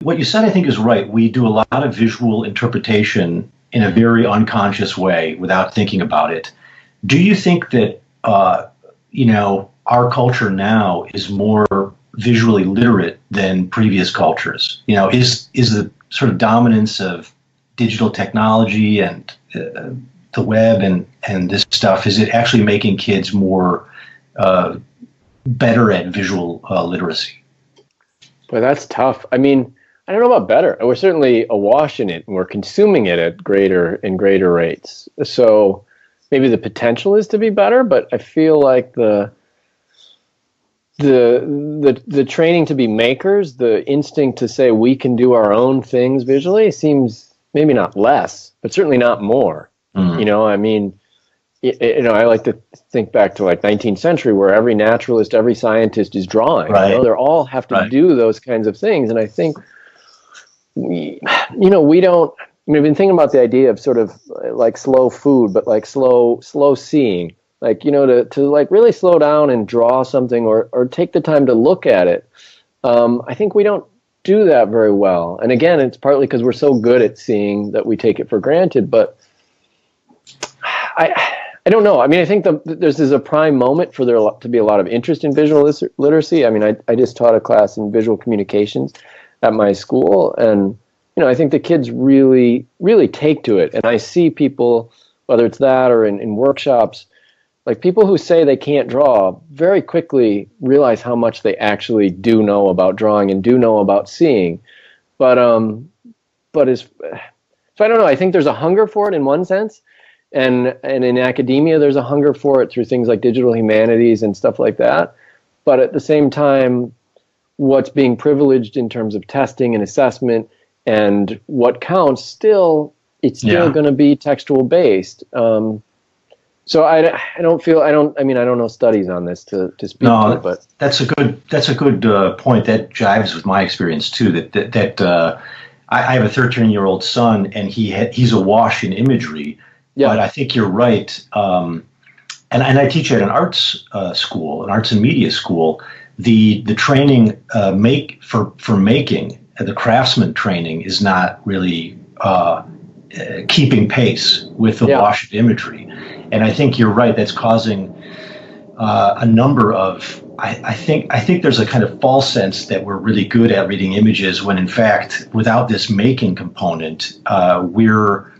what you said, I think, is right. We do a lot of visual interpretation in a very unconscious way without thinking about it. Do you think that, our culture now is more visually literate than previous cultures? Is the sort of dominance of digital technology and the web and this stuff, is it actually making kids more better at visual literacy? Boy, that's tough. I mean, I don't know about better. We're certainly awash in it, and we're consuming it at greater and greater rates. So maybe the potential is to be better, but I feel like the training to be makers, the instinct to say we can do our own things visually seems maybe not less, but certainly not more. I mean, I like to think back to like 19th century where every naturalist, every scientist is drawing. Right. They all have to do those kinds of things. And I think we don't, I've been thinking about the idea of sort of like slow food, but like slow seeing, like, to like really slow down and draw something or take the time to look at it. I think we don't do that very well. And again, it's partly because we're so good at seeing that we take it for granted, but I don't know. I mean, I think there's a prime moment for there to be a lot of interest in visual literacy. I mean, I just taught a class in visual communications at my school, and I think the kids really, really take to it. And I see people, whether it's that or in workshops, like people who say they can't draw very quickly realize how much they actually do know about drawing and do know about seeing. So I don't know. I think there's a hunger for it in one sense. And in academia, there's a hunger for it through things like digital humanities and stuff like that. But at the same time, what's being privileged in terms of testing and assessment and what counts, it's still going to be textual based. So I don't know studies on this to speak to, but that's a good point. That jives with my experience too. That I have a 13-year-old son, and he's awash in imagery. Yeah. But I think you're right. And I teach at an arts school, an arts and media school. The training for making, the craftsman training is not really keeping pace with the wash of imagery. And I think you're right. That's causing a number of. I think there's a kind of false sense that we're really good at reading images when, in fact, without this making component, we're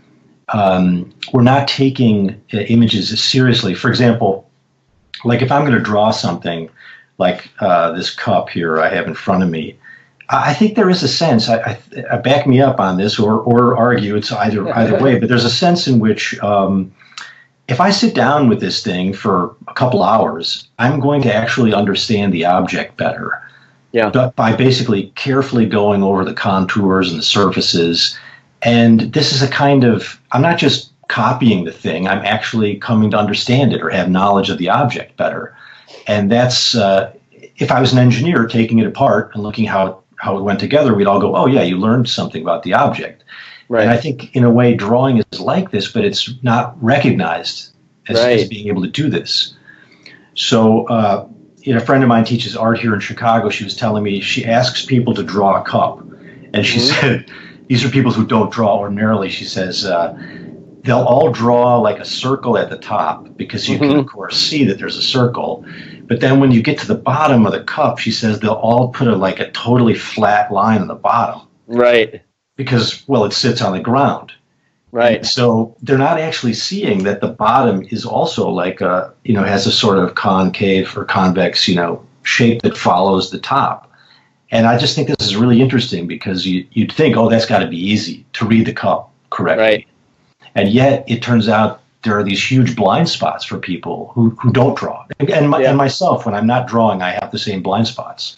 not taking images as seriously. For example, like if I'm going to draw something like this cup here I have in front of me, I think there is a sense. I back me up on this, or argue it's either way. But there's a sense in which if I sit down with this thing for a couple hours, I'm going to actually understand the object better. Yeah. But by basically carefully going over the contours and the surfaces. And this is a kind of, I'm not just copying the thing, I'm actually coming to understand it or have knowledge of the object better. And that's, if I was an engineer taking it apart and looking how it went together, we'd all go, oh yeah, you learned something about the object. Right. And I think in a way drawing is like this, but it's not recognized as being able to do this. So a friend of mine teaches art here in Chicago. She was telling me she asks people to draw a cup. And she said, these are people who don't draw ordinarily. She says they'll all draw like a circle at the top because you can, of course, see that there's a circle. But then when you get to the bottom of the cup, she says they'll all put a totally flat line on the bottom. Right. Because, well, it sits on the ground. Right. And so they're not actually seeing that the bottom is also like has a sort of concave or convex, shape that follows the top. And I just think this is really interesting because you'd think, oh, that's got to be easy to read the cup correctly. Right. And yet it turns out there are these huge blind spots for people who don't draw. And myself, when I'm not drawing, I have the same blind spots.